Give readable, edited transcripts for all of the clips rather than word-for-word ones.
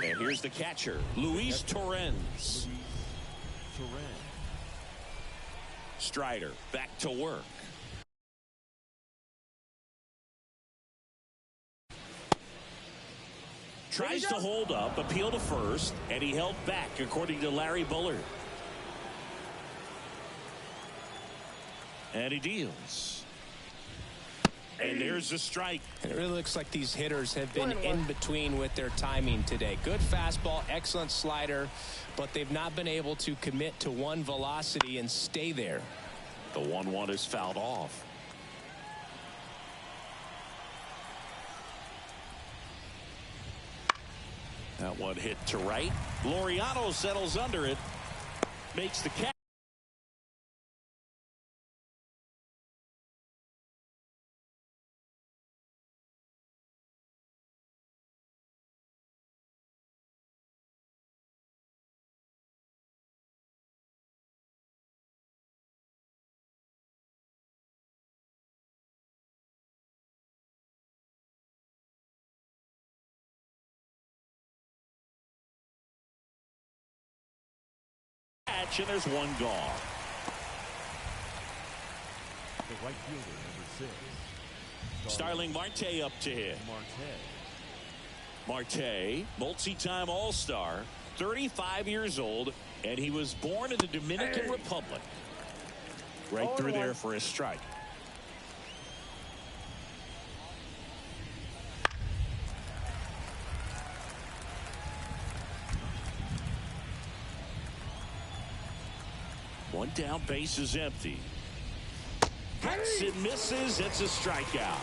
And here's the catcher, Luis Torrens. Strider back to work. Tries to hold up, appeal to first, and he held back, according to Larry Bullard. And he deals. And there's a strike. It really looks like these hitters have been in between with their timing today. Good fastball, excellent slider, but they've not been able to commit to one velocity and stay there. The 1-1 is fouled off. That one hit to right. Laureano settles under it. Makes the catch. And there's one gone. The right fielder, number 6. Starling Marte up to hit. Marte, multi-time All-Star, 35 years old, and he was born in the Dominican Republic. Right through there for a strike. One down, base is empty. Hits and misses. It's a strikeout.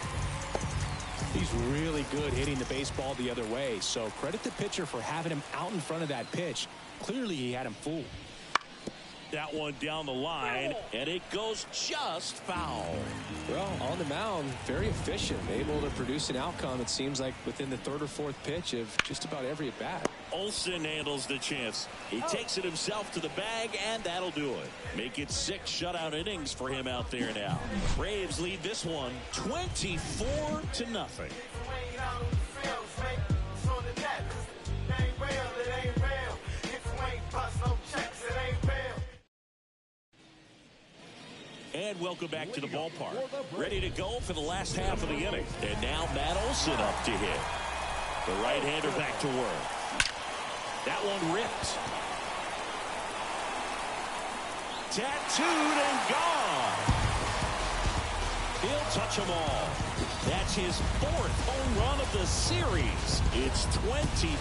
He's really good hitting the baseball the other way, so credit the pitcher for having him out in front of that pitch. Clearly he had him fooled. That one down the line, and it goes just foul. Well, on the mound, very efficient, able to produce an outcome, it seems like, within the third or fourth pitch of just about every at bat. Olsen handles the chance. He takes it himself to the bag, and that'll do it. Make it 6 shutout innings for him out there now. Braves lead this one 24-0. And welcome back to the ballpark. Ready to go for the last half of the inning. And now Matt Olson up to hit. The right-hander back to work. That one ripped. Tattooed and gone. He'll touch them all. That's his 4th home run of the series. It's 25-0.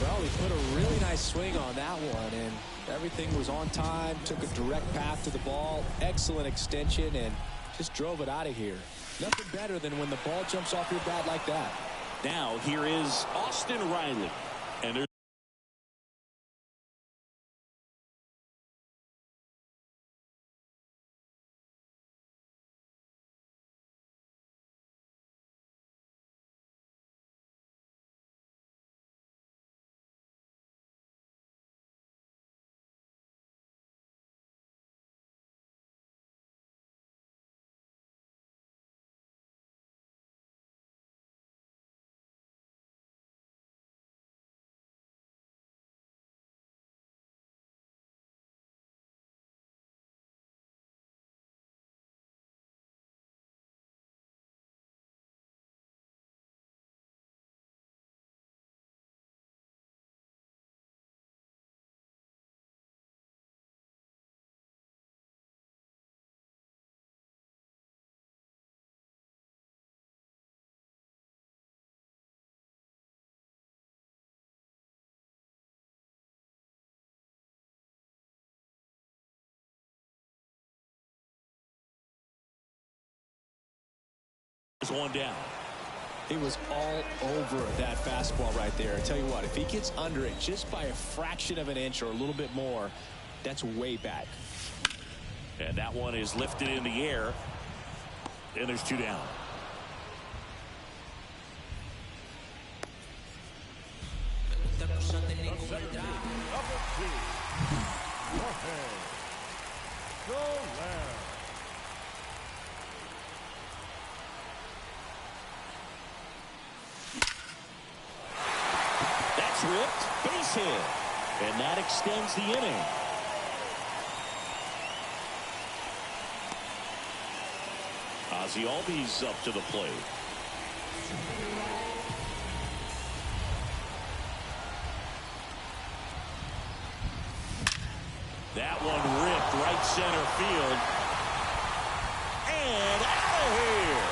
Well, he put a really nice swing on that one, and everything was on time, took a direct path to the ball, excellent extension, and just drove it out of here. Nothing better than when the ball jumps off your bat like that. Now here is Austin Riley. And there's one down. He was all over that fastball right there. I tell you what, if he gets under it just by a fraction of an inch or a little bit more, that's way back. And that one is lifted in the air. And there's 2 down. tripped, base hit. And that extends the inning. Ozzie Albies up to the plate. That one ripped right center field. And out of here.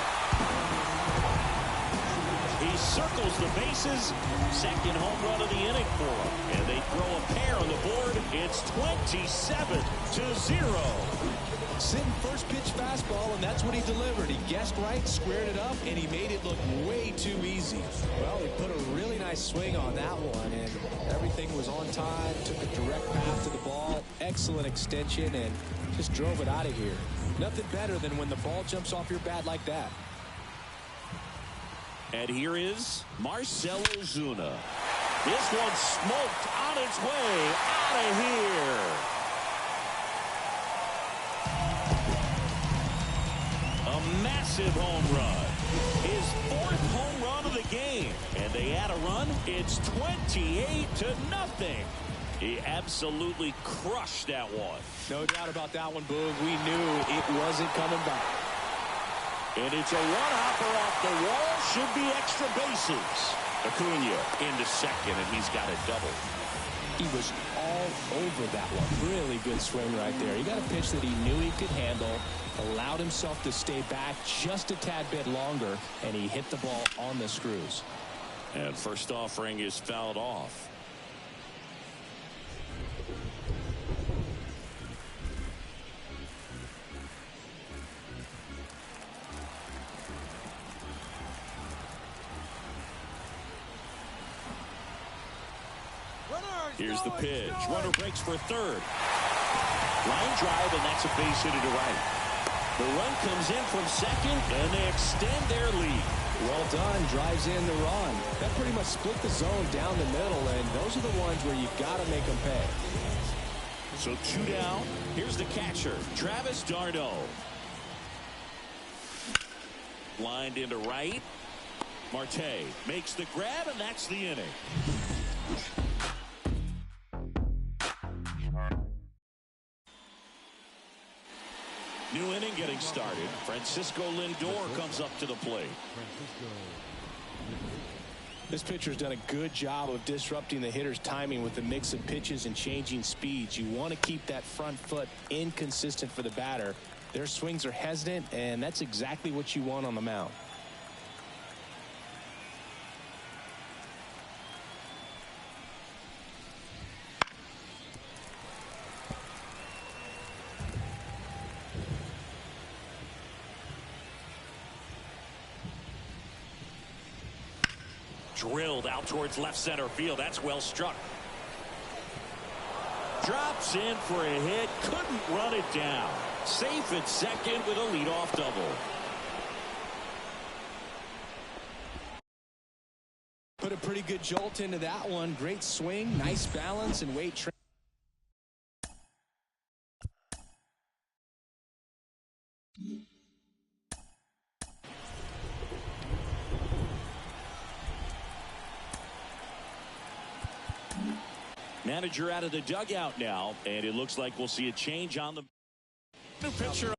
He circles the bases. Second home run of the inning for him. And they throw a pair on the board. It's 27-0. Sitting first pitch fastball, and that's what he delivered. He guessed right, squared it up, and he made it look way too easy. Well, he put a really nice swing on that one, and everything was on time, took a direct path to the ball, excellent extension, and just drove it out of here. Nothing better than when the ball jumps off your bat like that. And here is Marcell Ozuna. This one smoked on its way out of here. A massive home run. His fourth home run of the game. And they add a run. It's 28-0. He absolutely crushed that one. No doubt about that one, Boog. We knew it wasn't coming back. And it's a one-hopper off the wall. Should be extra bases. Acuna into second, and he's got a double. He was all over that one. Really good swing right there. He got a pitch that he knew he could handle, allowed himself to stay back just a tad bit longer, and he hit the ball on the screws. And first offering is fouled off. Here's the pitch. Runner breaks for third. Line drive, and that's a base hit to right. The run comes in from second, and they extend their lead. Well done. Drives in the run. That pretty much split the zone down the middle, and those are the ones where you've got to make them pay. So 2 down. Here's the catcher, Travis d'Arnaud. Lined into right. Marte makes the grab, and that's the inning. New inning getting started. Francisco Lindor comes up to the plate. This pitcher's done a good job of disrupting the hitter's timing with the mix of pitches and changing speeds. You want to keep that front foot inconsistent for the batter. Their swings are hesitant, and that's exactly what you want on the mound. Drilled out towards left center field. That's well struck. Drops in for a hit. Couldn't run it down. Safe at second with a leadoff double. Put a pretty good jolt into that one. Great swing, nice balance, and weight training. Manager out of the dugout now, and it looks like we'll see a change on the new pitcher.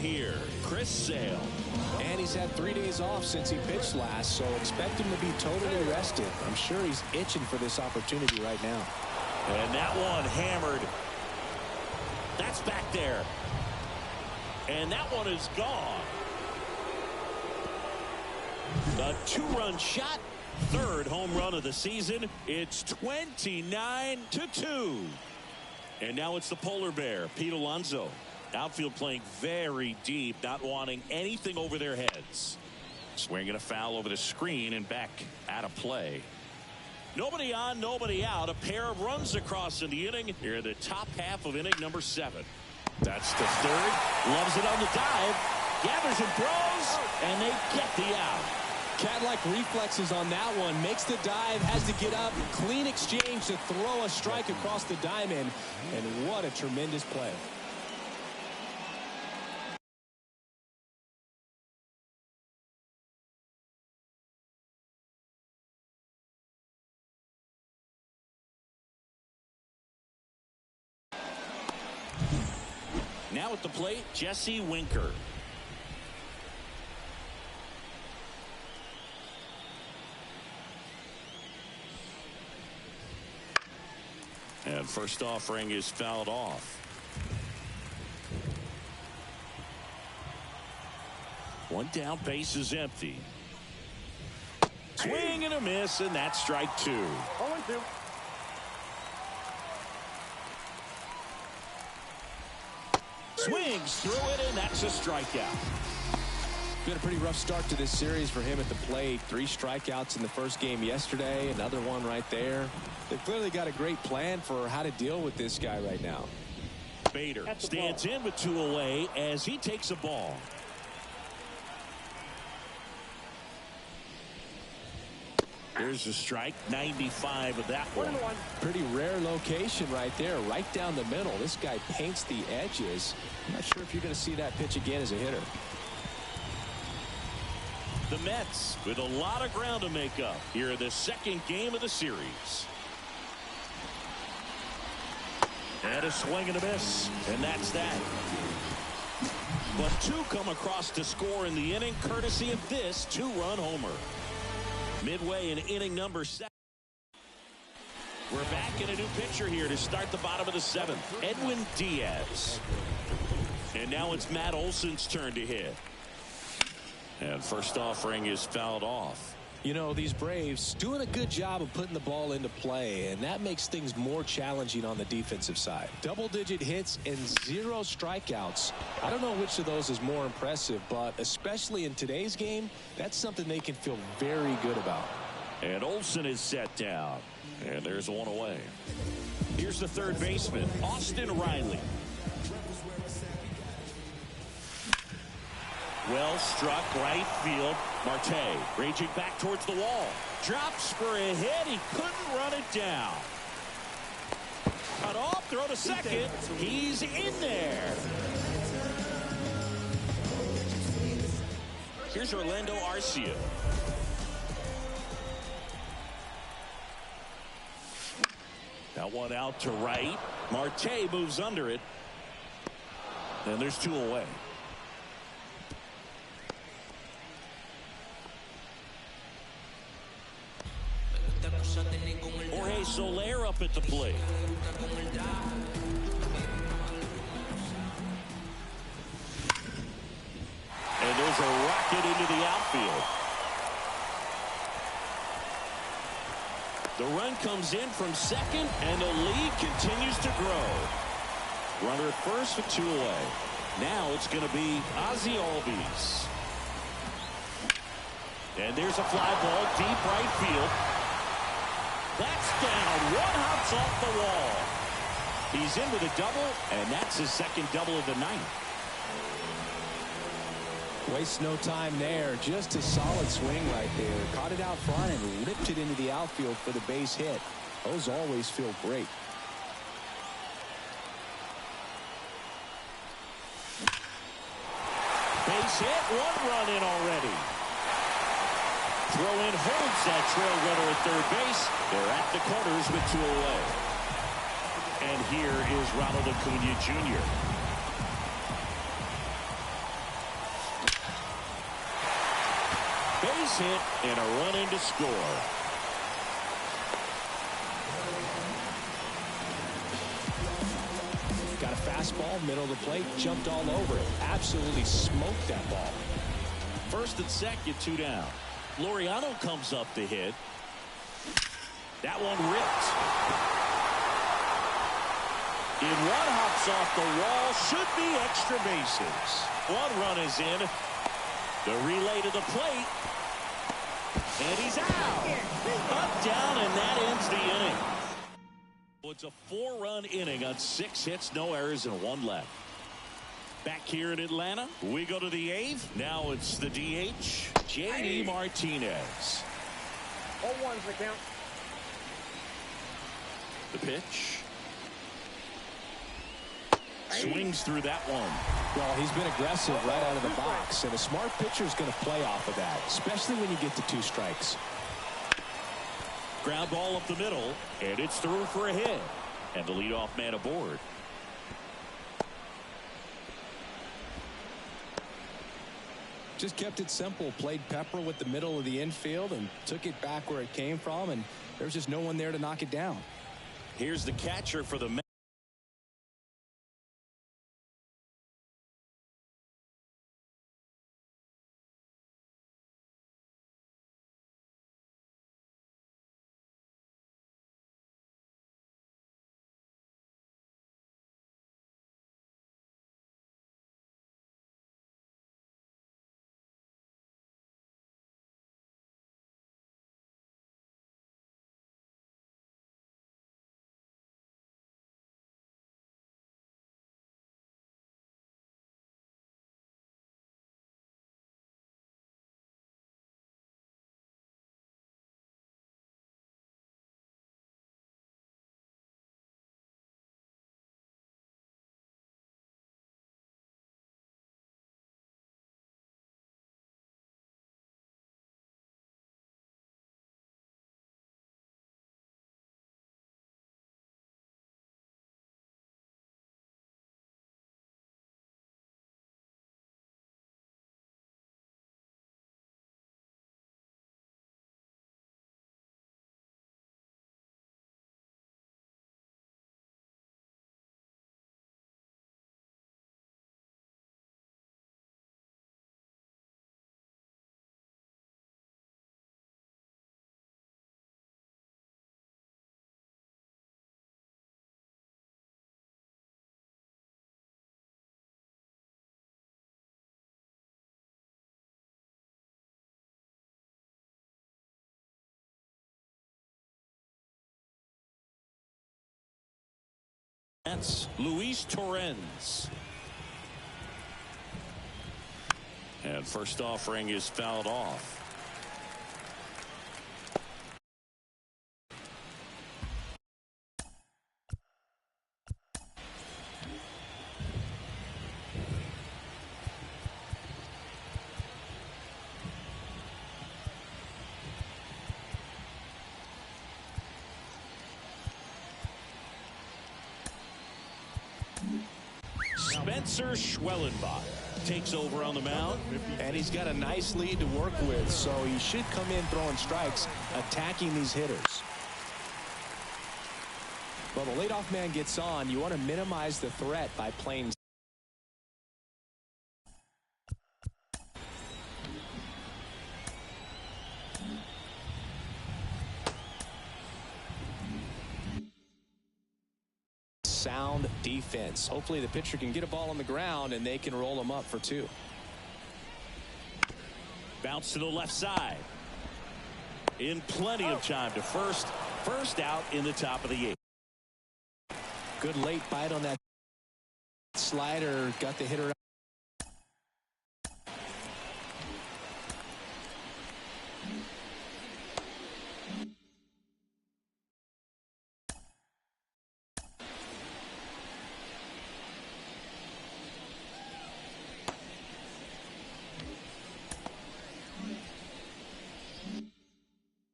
here, Chris Sale. And he's had 3 days off since he pitched last, so expect him to be totally rested. I'm sure he's itching for this opportunity right now. And that one hammered. That's back there. And that one is gone. A 2-run shot. Third home run of the season. It's 29-2. And now it's the polar bear, Pete Alonso. Outfield playing very deep, not wanting anything over their heads. Swinging a foul over the screen and back out of play. Nobody on, nobody out. A pair of runs across in the inning. Here in the top half of inning number 7. That's the third. Loves it on the dive. Gathers and throws, and they get the out. Cat-like reflexes on that one. Makes the dive, has to get up. Clean exchange to throw a strike across the diamond. And what a tremendous play. Now at the plate, Jesse Winker. And first offering is fouled off. One down, base is empty. Swing and a miss, and that's strike 2. 0-2. Swings through it, and that's a strikeout. Been a pretty rough start to this series for him at the plate. 3 strikeouts in the first game yesterday. Another one right there. They've clearly got a great plan for how to deal with this guy right now. Bader stands in with 2 away as he takes a ball. There's a strike. 95 of that one. Pretty rare location right there, right down the middle. This guy paints the edges. I'm not sure if you're going to see that pitch again as a hitter. The Mets with a lot of ground to make up here in the second game of the series. And a swing and a miss, and that's that. But 2 come across to score in the inning, courtesy of this 2-run homer. Midway in inning number 7. We're back in a new pitcher here to start the bottom of the 7th. Edwin Diaz. And now it's Matt Olson's turn to hit. And first offering is fouled off. You know, these Braves doing a good job of putting the ball into play, and that makes things more challenging on the defensive side. Double-digit hits and 0 strikeouts. I don't know which of those is more impressive, but especially in today's game, that's something they can feel very good about. And Olson is set down. And there's one away. Here's the third baseman, Austin Riley. Well struck right field. Marte raging back towards the wall. Drops for a hit. He couldn't run it down. Cut off, throw to second. He's in there. Here's Orlando Arcia. That one out to right. Marte moves under it. And there's 2 away. Jorge Soler up at the plate. And there's a rocket into the outfield. The run comes in from second, and the lead continues to grow. Runner at first with 2 away. Now it's going to be Ozzie Albies. And there's a fly ball deep right field. That's down. 1 hops off the wall. He's in with a double, and that's his second double of the night. Wastes no time there. Just a solid swing right there. Caught it out front and ripped it into the outfield for the base hit. Those always feel great. Base hit. 1 run in already. Throw in holds that trail runner at third base. They're at the corners with 2 away. And here is Ronald Acuna Jr. base hit and a run in to score. Got a fastball, middle of the plate, jumped all over it. Absolutely smoked that ball. First and second, 2 down. Laureano comes up to hit. That one ripped. In one, hops off the wall. Should be extra bases. One run is in. The relay to the plate. And he's out. Up, down, and that ends the inning. It's a 4-run inning on 6 hits, no errors, and 1 left. Back here in Atlanta, we go to the 8th. Now it's the DH, J.D. Martinez. 0-1's the count. The pitch. Swings through that one. Well, he's been aggressive right out of the box, and a smart pitcher is going to play off of that, especially when you get to 2 strikes. Ground ball up the middle, and it's through for a hit. And the leadoff man aboard. Just kept it simple, played pepper with the middle of the infield and took it back where it came from, and there's just no one there to knock it down. Here's the catcher for the Mets. That's Luis Torrens. And first offering is fouled off. Spencer Schwellenbach takes over on the mound. And he's got a nice lead to work with, so he should come in throwing strikes, attacking these hitters. Well, the leadoff man gets on. You want to minimize the threat by playing. Sound defense. Hopefully the pitcher can get a ball on the ground and they can roll him up for 2. Bounce to the left side. In plenty of time to first. First out in the top of the 8th. Good late bite on that slider. Got the hitter.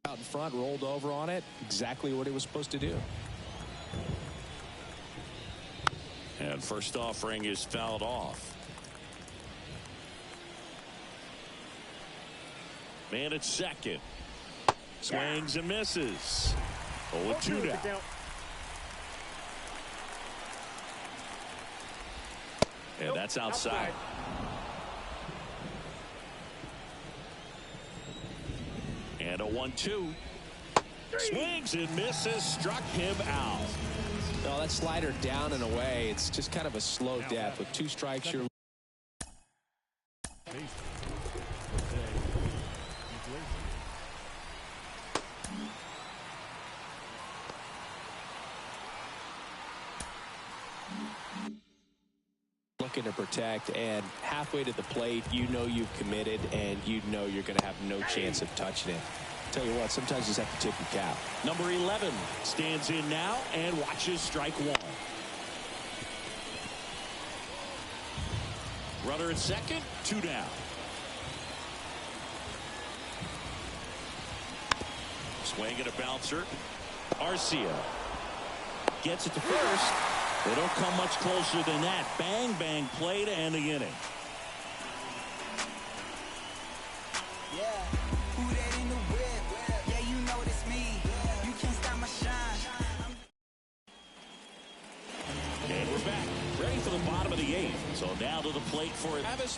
Out in front, rolled over on it. Exactly what he was supposed to do. And first offering is fouled off. Man at second. Swings and misses. 0-2 now. And that's outside. And a 1-2. Swings and misses. Struck him out. No, that slider down and away. It's just kind of a slow death. With 2 strikes, you're looking to protect, and halfway to the plate, you know you've committed, and you know you're going to have no chance of touching it. Tell you what, sometimes you just have to tip your cap. Number 11 stands in now and watches strike 1. Runner at second, 2 down. Swing and a bouncer. Arcia gets it to first. They don't come much closer than that. Bang, bang play to end the inning. Yeah, who that in the whip? Yeah, you know it's me. You can't stop my shine. And we're back, ready for the bottom of the 8th. So now to the plate for Travis.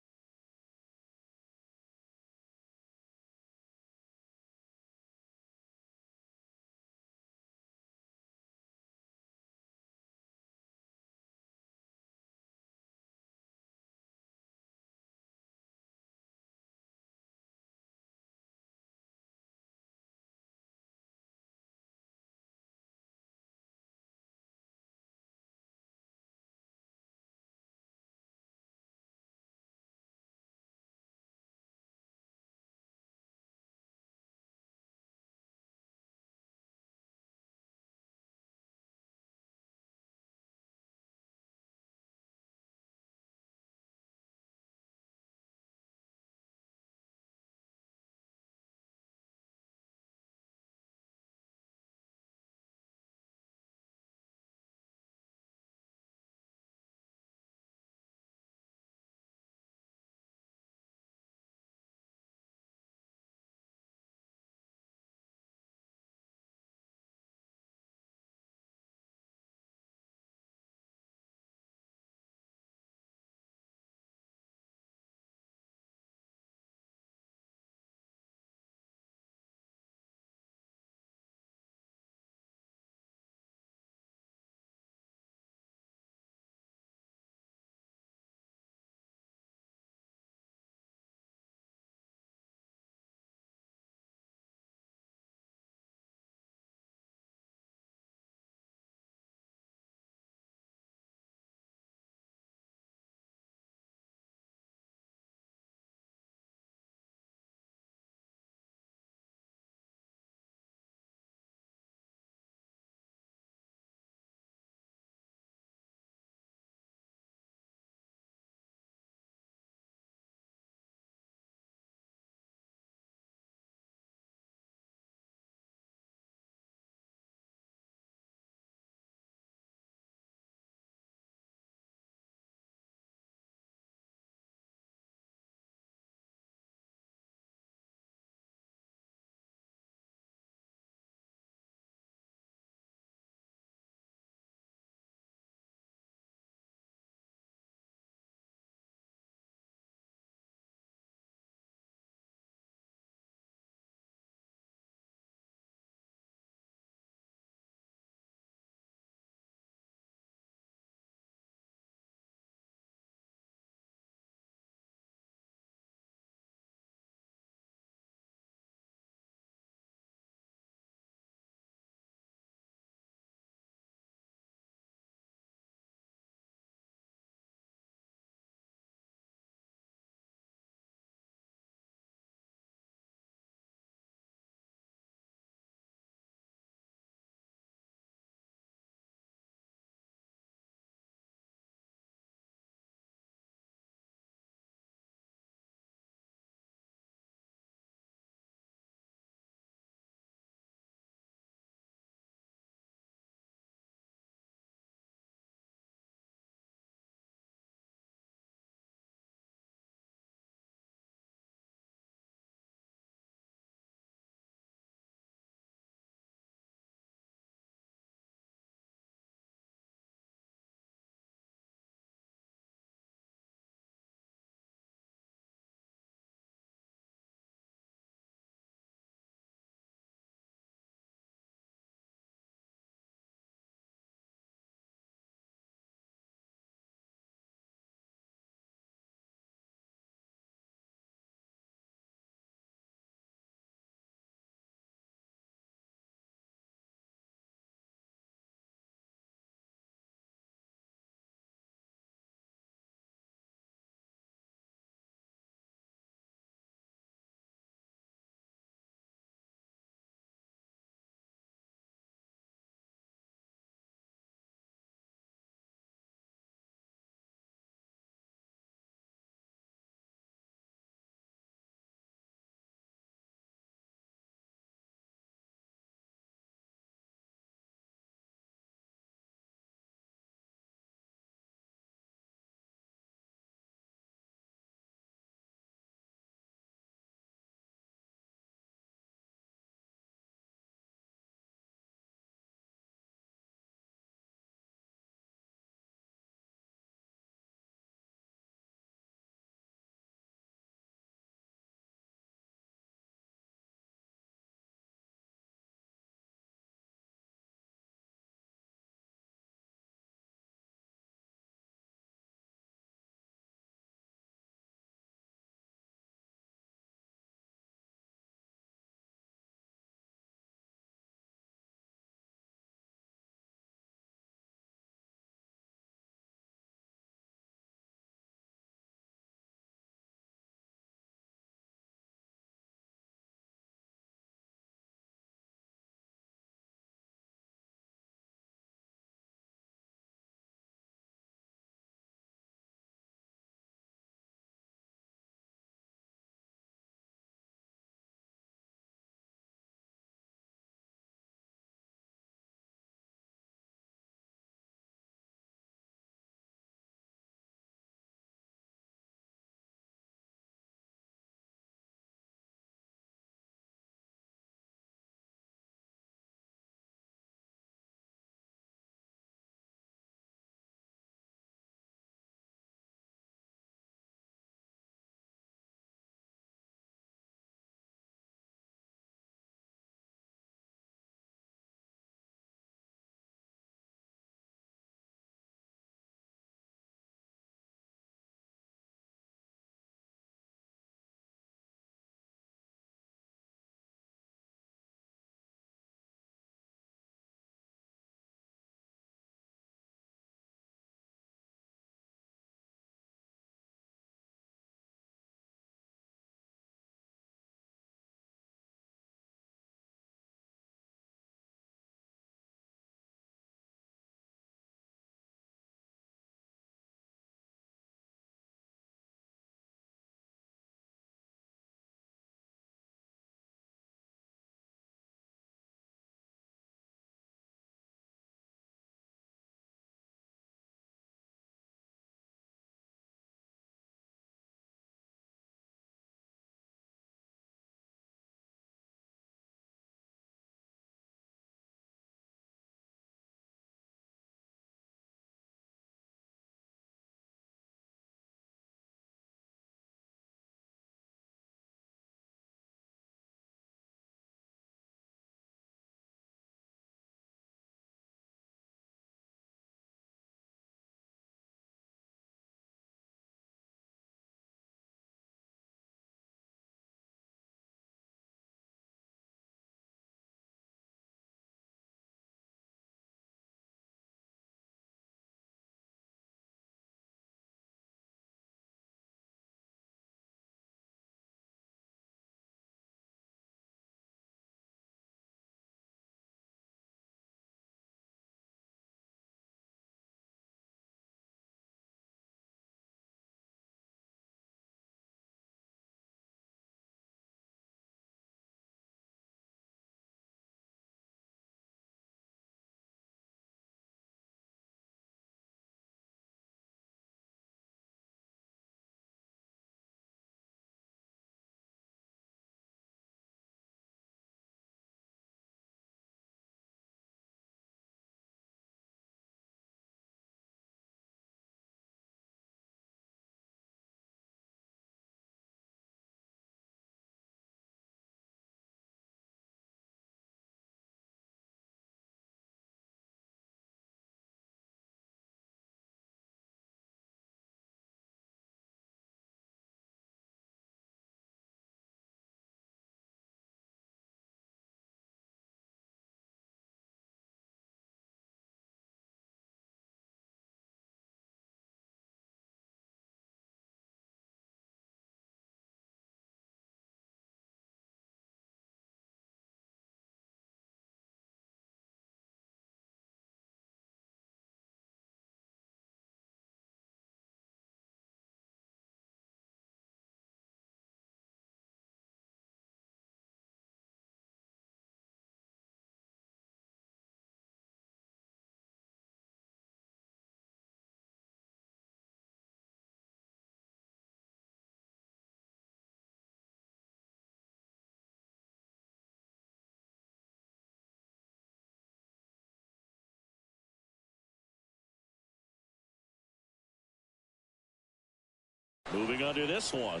Moving under this one.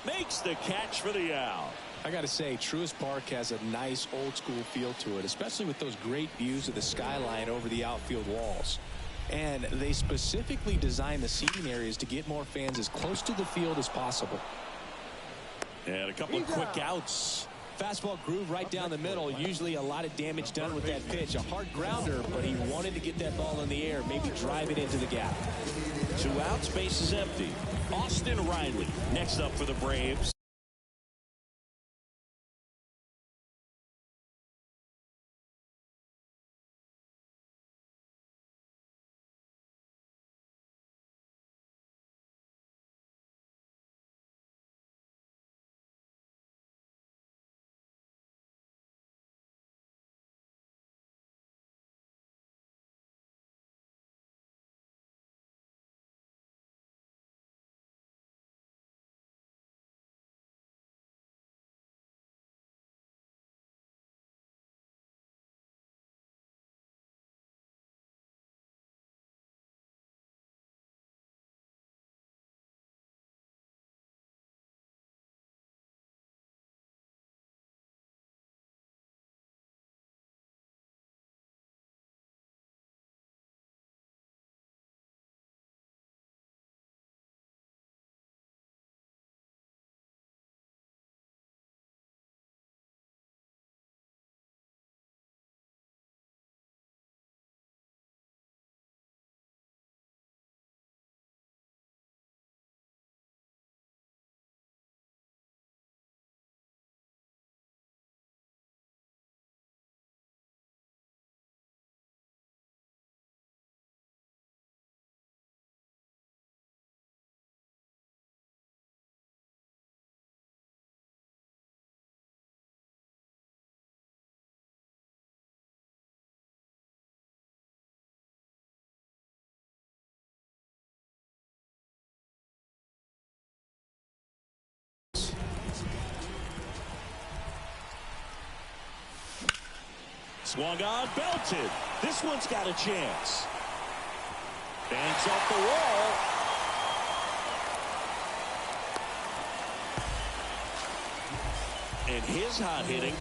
Makes the catch for the out. I got to say, Truist Park has a nice old school feel to it, especially with those great views of the skyline over the outfield walls. And they specifically designed the seating areas to get more fans as close to the field as possible. And a couple of quick outs. Fastball groove right down the middle. Usually a lot of damage done with that pitch. A hard grounder, but he wanted to get that ball in the air, maybe drive it into the gap. 2 outs, base is empty. Austin Riley next up for the Braves. Swung on, belted. This one's got a chance. Banks off the wall. And his hot hitting.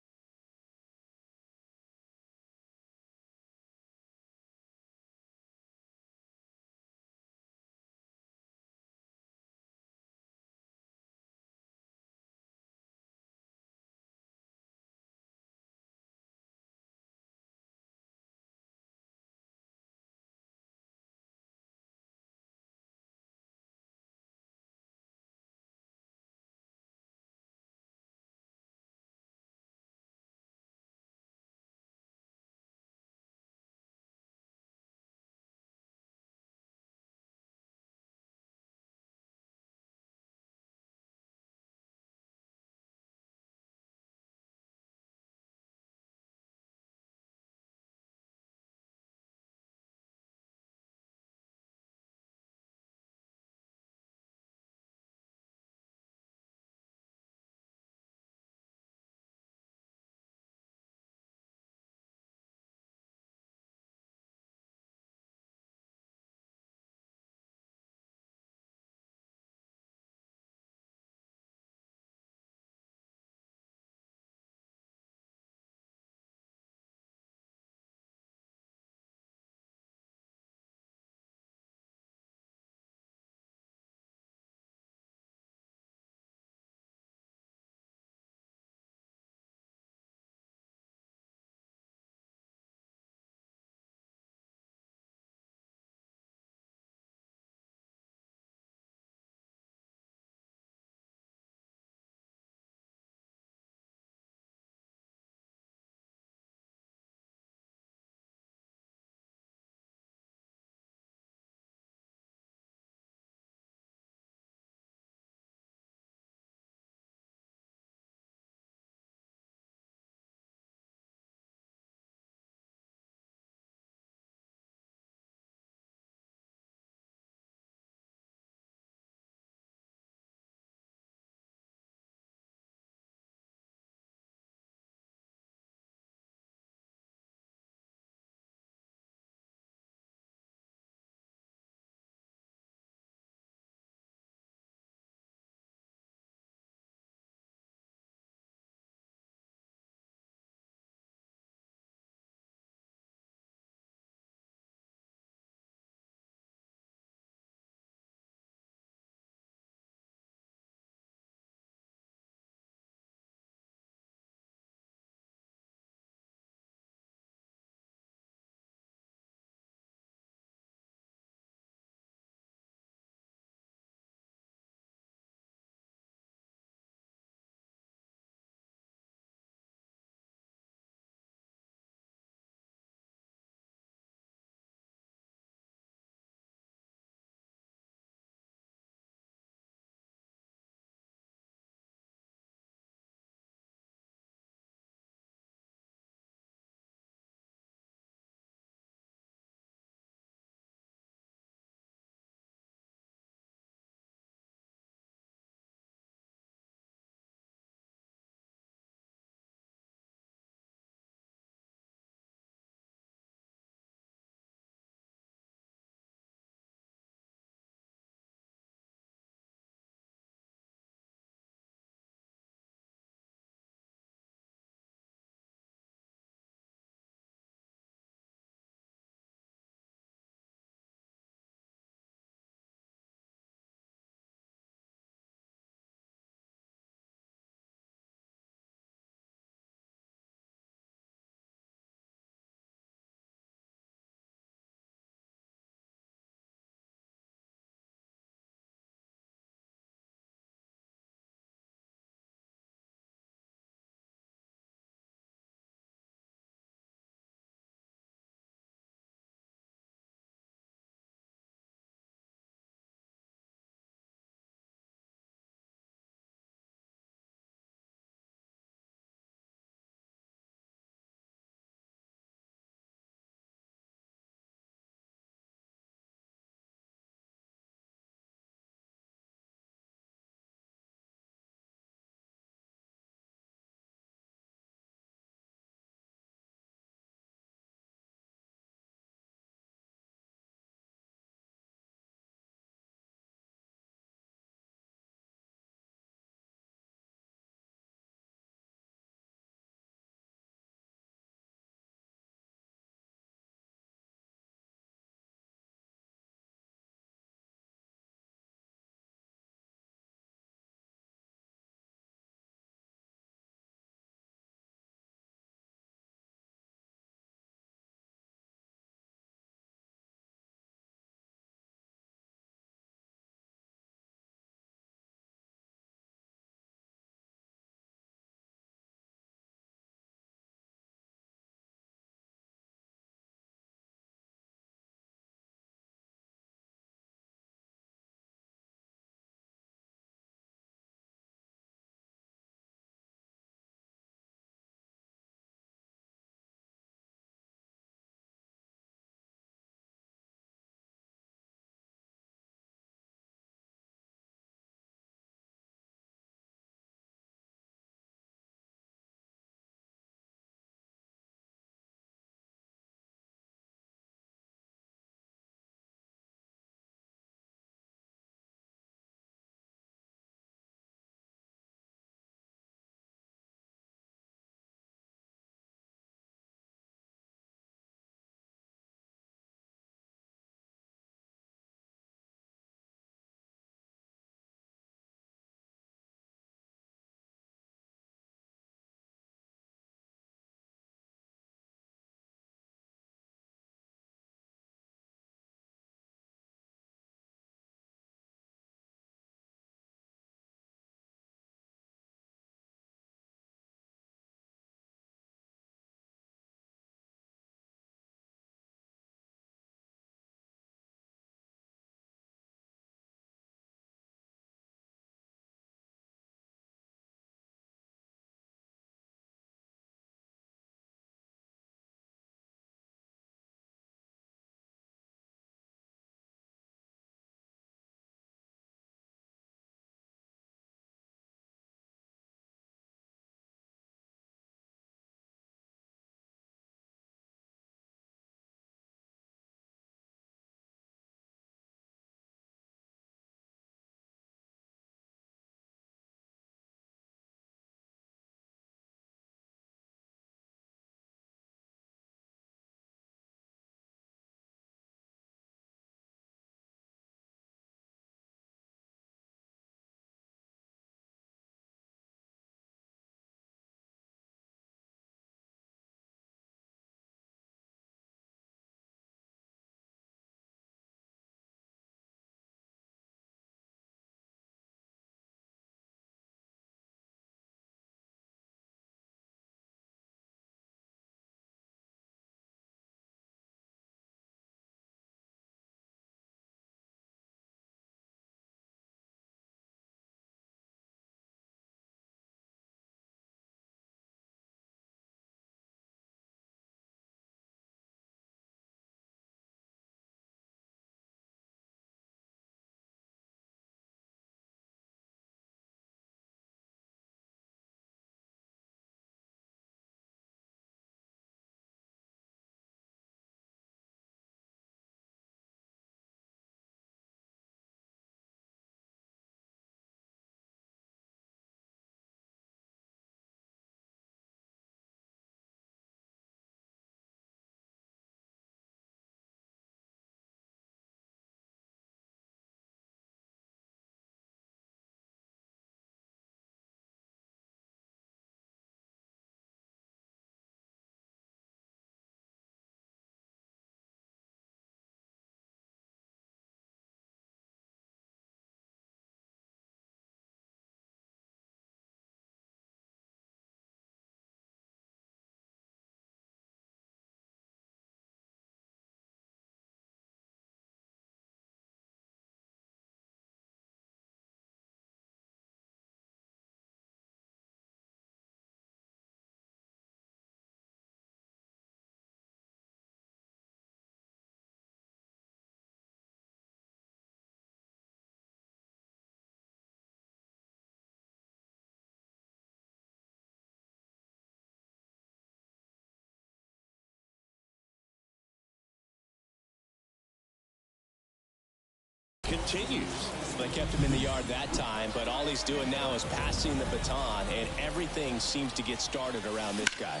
continues. They kept him in the yard that time, but all he's doing now is passing the baton, and everything seems to get started around this guy.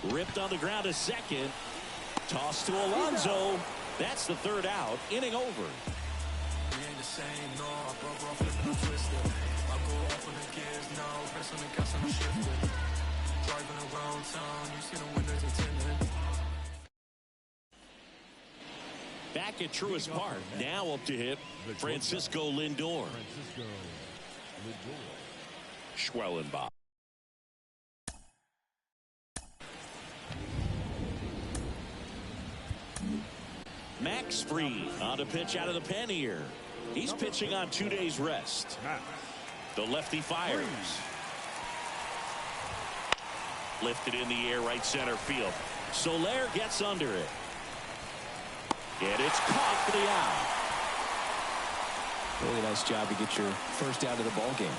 Ripped on the ground a second. Toss to Alonso. That's the third out. Inning over. We ain't the same, no. I broke off flipping and twisted. I go off on the gears now. Press on the gas and I'm shifting. Driving around town, you see the windows are tinted. Back at Truist Park. Now up to hit Francisco Lindor. Schwellenbach. Max Fried on a pitch out of the pen here. He's pitching on 2 days rest. The lefty fires. Lifted in the air, right center field. Soler gets under it. And it's caught for the out. Really nice job to get your first out of the ball game.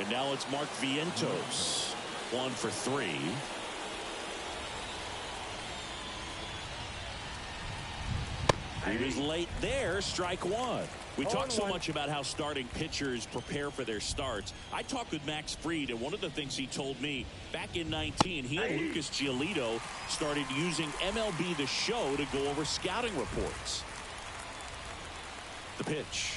And now it's Mark Vientos. 1 for 3. He was late there. Strike one. We talk so much about how starting pitchers prepare for their starts. I talked with Max Fried, and one of the things he told me back in 19, he and Lucas Giolito started using MLB The Show to go over scouting reports. The pitch.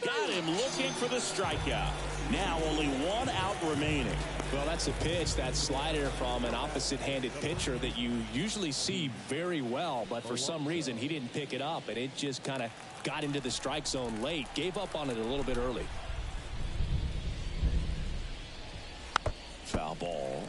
Got him looking for the strikeout. Now only 1 out remaining. Well, that's a pitch, that slider from an opposite-handed pitcher that you usually see very well, but for some reason he didn't pick it up, and it just kind of got into the strike zone late. Gave up on it a little bit early. Foul ball.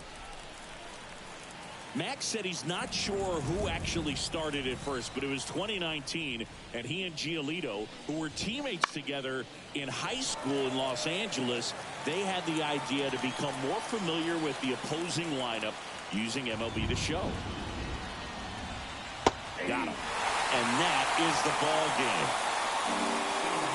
Max said he's not sure who actually started at first, but it was 2019, and he and Giolito, who were teammates together in high school in Los Angeles, they had the idea to become more familiar with the opposing lineup using MLB The Show. Got him. And that is the ball game.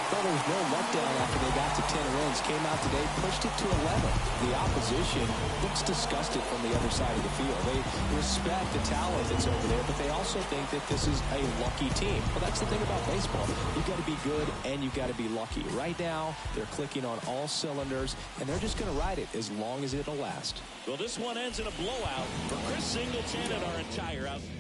Well, there was no letdown after they got to 10 runs. Came out today, pushed it to 11. The opposition looks disgusted from the other side of the field. They respect the talent that's over there, but they also think that this is a lucky team. Well, that's the thing about baseball. You've got to be good and you've got to be lucky. Right now, they're clicking on all cylinders, and they're just going to ride it as long as it'll last. Well, this one ends in a blowout for Chris Singleton and our entire outfit.